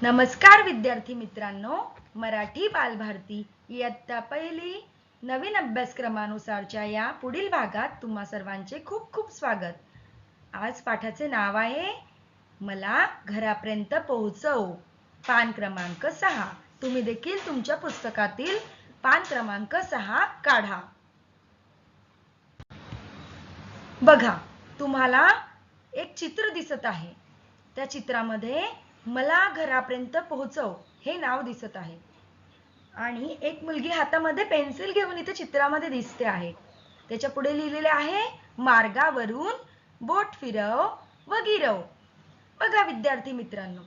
नमस्कार विद्यार्थी मित्रांनो, मराठी बालभारती इयत्ता पहिली नवीन अभ्यासक्रमानुसारच्या या पुढील भागात तुम्हा सर्वांचे खूप खूप स्वागत. आज पाठाचे नाव आहे मला घरापर्यंत पोहोचव. पान क्रमांक 6. तुम्ही देखील तुमच्या पुस्तकातील पान क्रमांक 6 काढा. बघा, तुम्हाला एक चित्र दिसत आहे. त्या चित्रामध्ये मला घरापर्यंत पोहोचव हे नाव दिसत आहे आणि एक मुलगी हातामध्ये पेन्सिल घेऊन इथे चित्रामध्ये दिसते आहे. त्याच्या पुढे लिहिलेले आहे मार्गावरून बोट फिरव व गिरव. बघा विद्यार्थी मित्रांनो,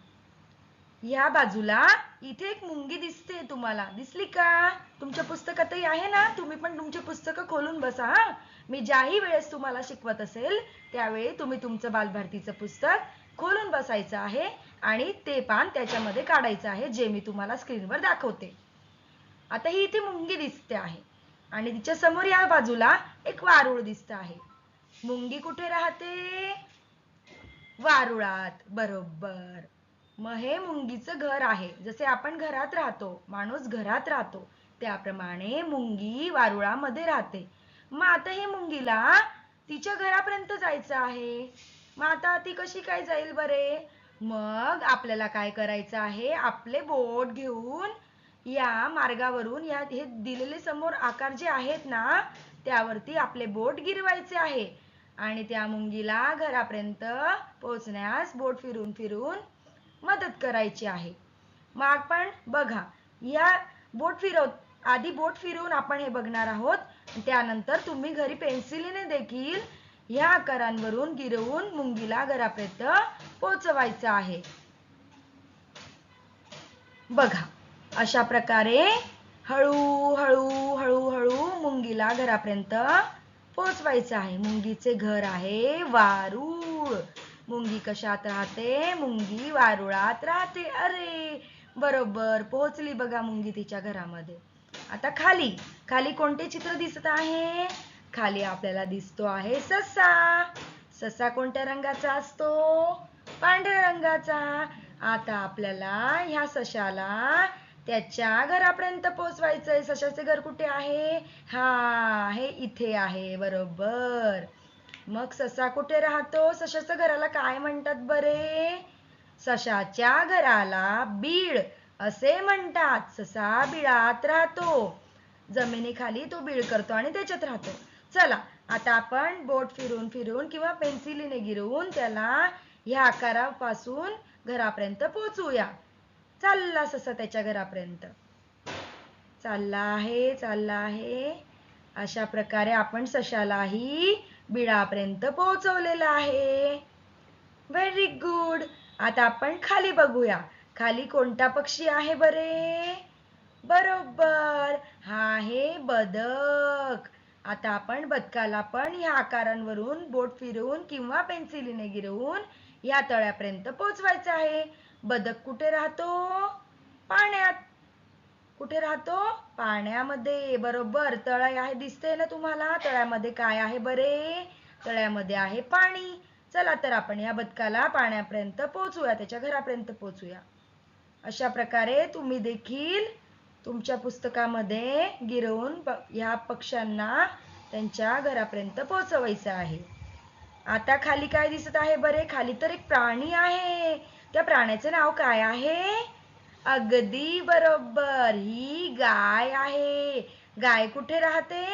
या बाजूला इथे एक मुंगी दिसते. तुम्हाला दिसली का? तुमच्या पुस्तकातही आहे ना? तुम्ही पण तुमची पुस्तकं खोलून बसा. मी ज्याही वेळेस तुम्हाला शिकवत असेल त्यावेळी तुम्ही तुमचं बालभारतीचं पुस्तक खोलून बसायचं आहे आणि ते पान त्याच्यामध्ये काढायचं आहे जे मी तुम्हाला स्क्रीनवर दाखवते. आता ही इथे मुंगी दिसते आहे आणि तिच्या समोर या बाजूला एक वारुळ दिसत आहे. मुंगी कुठे राहते? वारुळात. बरोबर. मग हे मुंगीचं घर आहे. जसे आपण घरात राहतो, माणूस घरात राहतो, त्याप्रमाणे मुंगी वारुळामध्ये राहते. मग आता ही मुंगीला तिच्या घरापर्यंत जायचं आहे. मग आता ती कशी काय जाईल बरे? मग आपल्याला काय करायचं आहे? आपले बोट घेऊन या मार्गावरून या हे दिलेले समोर आकार जे आहेत ना त्यावरती आपले बोट गिरवायचे आहे आणि त्या मुंगीला घरापर्यंत पोहोचण्यास बोट फिरून फिरून मदत करायची आहे. मग आपण बघा, या आधी बोट फिरवून आपण हे बघणार आहोत. त्यानंतर तुम्ही घरी पेन्सिलीने देखील या आकारांवरून गिरवून मुंगीला घरापर्यंत पोहोचवायचं आहे. बघा, अशा प्रकारे हळू मुंगीला घरापर्यंत पोहोचवायचं आहे. मुंगीचे घर आहे वारुळ. मुंगी कशात राहते? मुंगी वारुळात राहते. अरे बरोबर, पोहोचली बघा मुंगी तिच्या घरामध्ये. आता खाली खाली कोणते चित्र दिसत आहे? खाली आपल्याला दिसतो आहे ससा. ससा कोणत्या रंगाचा असतो? पांढऱ्या रंगाचा. आता आपल्याला ह्या सशाला त्याच्या घरापर्यंत पोहोचवायचंय. सशाचे घर कुठे आहे? हा, हे इथे आहे. बरोबर. मग ससा कुठे राहतो? सशाच्या घराला काय म्हणतात बरे? सशाच्या घराला बीळ असे म्हणतात. ससा बिळात राहतो. जमिनीखाली तो बीळ करतो आणि त्याच्यात राहतो. चला, आता आपण बोट फिरून फिरून किंवा पेन्सिलीने गिरवून त्याला ह्या आकारापासून घरापर्यंत पोहोचूया. चालला ससा त्याच्या घरापर्यंत. चालला आहे. अशा प्रकारे आपण सशालाही बिळापर्यंत पोहोचवलेलं आहे. Very good. आता आपण खाली बघूया. खाली कोणता पक्षी आहे बरे? बरोबर, हा आहे बदक. आता आपण बदकाला पण या आकारांवरून बोट फिरवून किंवा पेन्सिलीने गिरवून या तळ्यापर्यंत पोहोचवायचं आहे. बदक कुठे राहतो? पाण्यात. कुठे राहतो? पाण्यामध्ये. बरोबर, तळ आहे दिसते ना तुम्हाला? तळ्यामध्ये काय आहे बरे? तळ्यामध्ये आहे पाणी. चला तर आपण या बदकाला पाण्यापर्यंत पोहोचूया, त्याच्या घरापर्यंत पोहोचूया. अशा प्रकारे तुम्ही देखील तुमच्या पुस्तकामध्ये गिरवून या पक्ष्यांना त्यांच्या घरापर्यंत पोहोचवायचं आहे. आता खाली काय दिसत आहे बरे? खाली तर एक प्राणी आहे. त्या प्राण्याचे नाव काय आहे? अगदी बरोबर, ही गाय आहे. गाय कुठे राहते?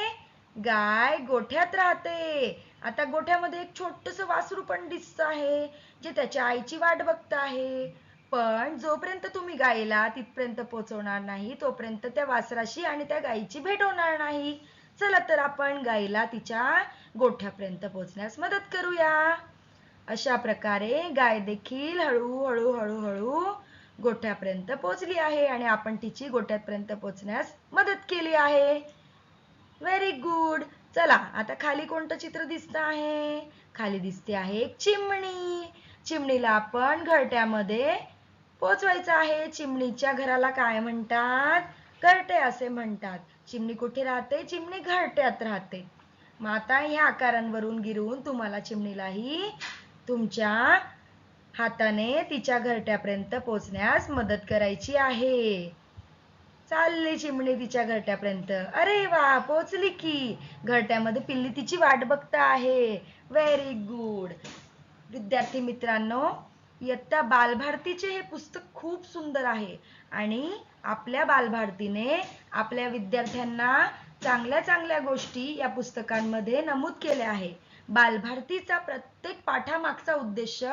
गाय गोठ्यात राहते. आता गोठ्यामध्ये एक छोटंसं वासरू पण दिसत आहे जे त्याच्या आईची वाट बघत आहे. पण जोपर्यंत तुम्ही गायीला तिथपर्यंत पोहोचवणार नाही तोपर्यंत त्या वासराशी आणि त्या गायीची भेट होणार नाही. चला तर आपण गायीला तिच्या गोठ्यापर्यंत पोहोचण्यास मदत करूया. अशा प्रकारे गाय देखील हळू गोठ्यापर्यंत पोहोचली आहे आणि आपण तिची गोठ्यापर्यंत पोहोचण्यास मदत केली आहे. Very good. चला, आता खाली कोणतं चित्र दिसत आहे? खाली दिसते आहे एक चिमणी. चिमणीला आपण घरट्यामध्ये पोहोचवायचं आहे. चिमणीच्या घराला काय म्हणतात? घरटे असे म्हणतात. चिमणी कुठे राहते? चिमणी घरट्यात राहते. मग आता ह्या आकारांवरून गिरवून तुम्हाला चिमणीलाही तुमच्या हाताने तिच्या घरट्यापर्यंत पोहोचण्यास मदत करायची आहे. चालली चिमणी तिच्या घरट्यापर्यंत. अरे वा, पोहोचली की. घरट्यामध्ये पिल्ली तिची वाट बघत आहे. Very good. विद्यार्थी मित्रांनो, इयत्ता बालभारतीचे हे पुस्तक खूप सुंदर आहे आणि आपल्या बालभारतीने आपल्या विद्यार्थ्यांना चांगल्या चांगल्या गोष्टी या पुस्तकांमध्ये नमूद केल्या आहे. बालभारतीचा प्रत्येक पाठामागचा उद्देश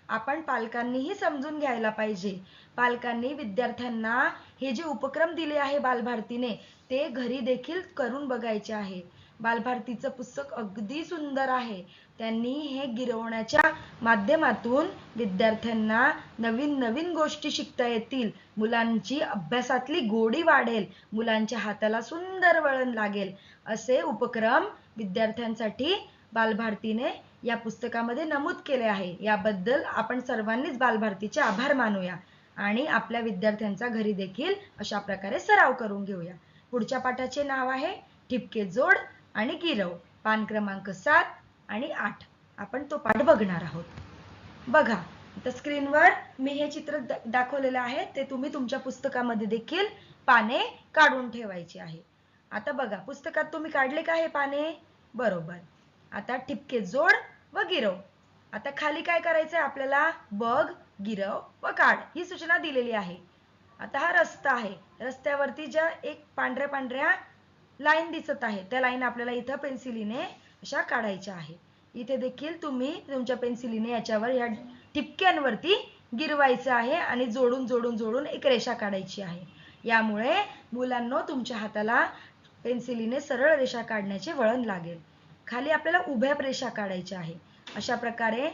आपण पालकांनीही समजून घ्यायला पाहिजे. पालकांनी विद्यार्थ्यांना हे जे उपक्रम दिले आहे बालभारतीने ते घरी देखील करून बघायचे आहे. बालभारतीचं पुस्तक अगदी सुंदर आहे. त्यांनी हे गिरवण्याच्या माध्यमातून विद्यार्थ्यांना नवीन नवीन गोष्टी शिकता येतील. मुलांची अभ्यासातली गोडी वाढेल. मुलांच्या हाताला सुंदर वळण लागेल. असे उपक्रम विद्यार्थ्यांसाठी बालभारतीने या पुस्तकामध्ये नमूद केले आहे. याबद्दल आपण सर्वांनीच बालभारतीचे आभार मानूया आणि आपल्या विद्यार्थ्यांचा घरी देखील अशा प्रकारे सराव करून घेऊया. पुढच्या पाठाचे नाव आहे ठिपके जोड आणि गिरव. पान क्रमांक 7 आणि 8. आपण तो पाठ बघणार आहोत. बघा, आता स्क्रीनवर मी हे चित्र दाखवलेलं आहे. ते तुम्ही तुमच्या पुस्तकामध्ये देखील पाने काढून ठेवायची आहे. आता बघा, पुस्तकात तुम्ही काढले का हे पाने? बरोबर. आता ठिपके जोड व गिरव. आता खाली काय करायचंय आपल्याला? बघ, गिरव व काढ ही सूचना दिलेली आहे. आता हा रस्ता आहे. रस्त्यावरती ज्या एक पांढऱ्या पांढऱ्या लाईन दिसत आहे त्या लाईन आपल्याला इथं पेन्सिलीने अशा काढायच्या आहे. इथे देखील तुम्ही तुमच्या पेन्सिलीने याच्यावर या ठिपक्यांवरती गिरवायचं आहे आणि जोडून जोडून जोडून एक रेषा काढायची आहे. यामुळे मुलांनो तुमच्या हाताला पेन्सिलीने सरळ रेषा काढण्याचे वळण लागेल. खाली आपल्याला उभ्या रेषा काढायच्या आहे. अशा प्रकारे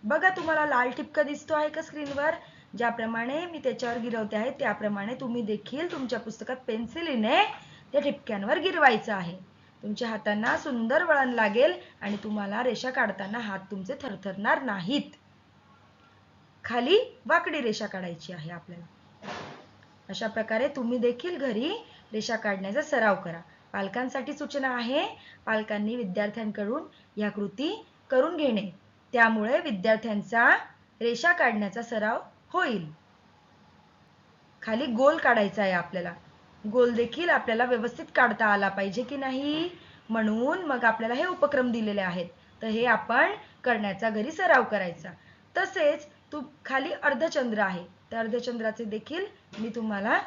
बघा, तुम्हाला लाल ठिपका दिसतो आहे का स्क्रीनवर? ज्याप्रमाणे मी त्याच्यावर गिरवते आहे त्याप्रमाणे तुम्ही देखील तुमच्या पुस्तकात पेन्सिलीने त्या ठिपक्यांवर गिरवायचं आहे. तुमच्या हातांना सुंदर वळण लागेल आणि तुम्हाला रेषा काढताना हात तुमचे थरथरणार नाहीत. खाली वाकडी रेषा काढायची आहे आपल्याला. अशा प्रकारे तुम्ही देखील घरी रेषा काढण्याचा सराव करा. पालकांसाठी सूचना आहे, पालकांनी विद्यार्थ्यांकडून या कृती करून घेणे. त्यामुळे विद्यार्थ्यांचा रेषा काढण्याचा सराव होईल. खाली गोल काढायचा आहे आपल्याला. गोल देखील आपल्याला व्यवस्थित काढता आला पाहिजे की नाही, म्हणून मग आपल्याला हे उपक्रम दिलेले आहेत. तर हे आपण करण्याचा घरी सराव करायचा. तसेच खाली अर्धचंद्र आहे. त्या अर्धचंद्राचे देखील मी तुम्हाला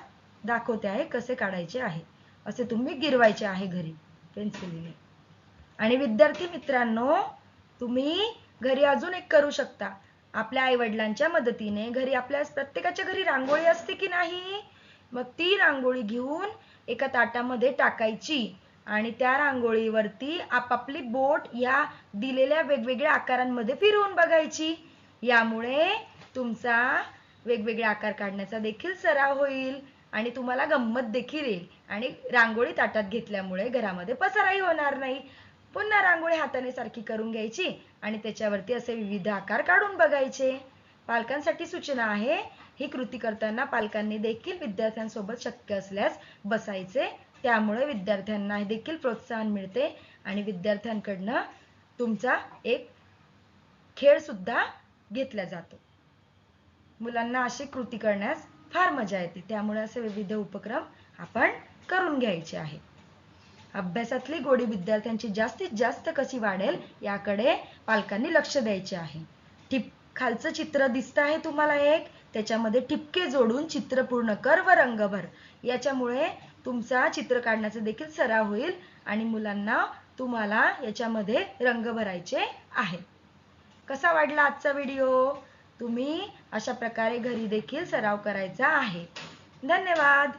दाखवते आहे कसे काढायचे आहे. असे तुम्ही गिरवायचे आहे घरी पेन्सिलीने. आणि विद्यार्थी मित्रांनो, तुम्ही घरी अजून एक करू शकता. आपल्या आई-वडिलांच्या मदतीने घरी आपल्या प्रत्येकाच्या घरी रांगोळी असते की नाही, मग ती रांगोळी घेऊन एका ताटामध्ये टाकायची आणि त्या रांगोळीवरती आपापली बोट या दिलेल्या वेगवेगळ्या आकारांमध्ये फिरवून बघायची. यामुळे तुमचा वेगवेगळे आकार काढण्याचा देखील सराव होईल आणि तुम्हाला गंमत देखील येईल आणि रांगोळी ताटात घेतल्यामुळे घरामध्ये पसाराही होणार नाही. पुन्हा रांगोळी हाताने सारखी करून घ्यायची आणि त्याच्यावरती असे विविध आकार काढून बघायचे. पालकांसाठी सूचना आहे, ही कृती करताना पालकांनी देखील विद्यार्थ्यांसोबत शक्य असल्यास बसायचे. त्यामुळे विद्यार्थ्यांना देखील प्रोत्साहन मिळते आणि विद्यार्थ्यांकडनं तुमचा एक खेळ सुद्धा घेतला जातो. मुलांना अशी कृती करण्यास फार मजा येते. त्यामुळे असे विविध उपक्रम आपण करून घ्यायचे आहे. अभ्यासातली गोडी विद्यार्थ्यांची जास्तीत जास्त कशी वाढेल याकडे पालकांनी लक्ष द्यायचे आहे. खालचं चित्र दिसत आहे तुम्हाला एक, त्याच्यामध्ये ठिपके जोडून चित्र पूर्ण कर व रंग भर. याच्यामुळे तुमचा चित्र काढण्याचा देखील सराव होईल आणि मुलांना तुम्हाला याच्यामध्ये रंग भरायचे आहे. कसा वाटला आजचा व्हिडिओ? तुम्ही अशा प्रकारे घरी देखील सराव करायचा आहे. धन्यवाद.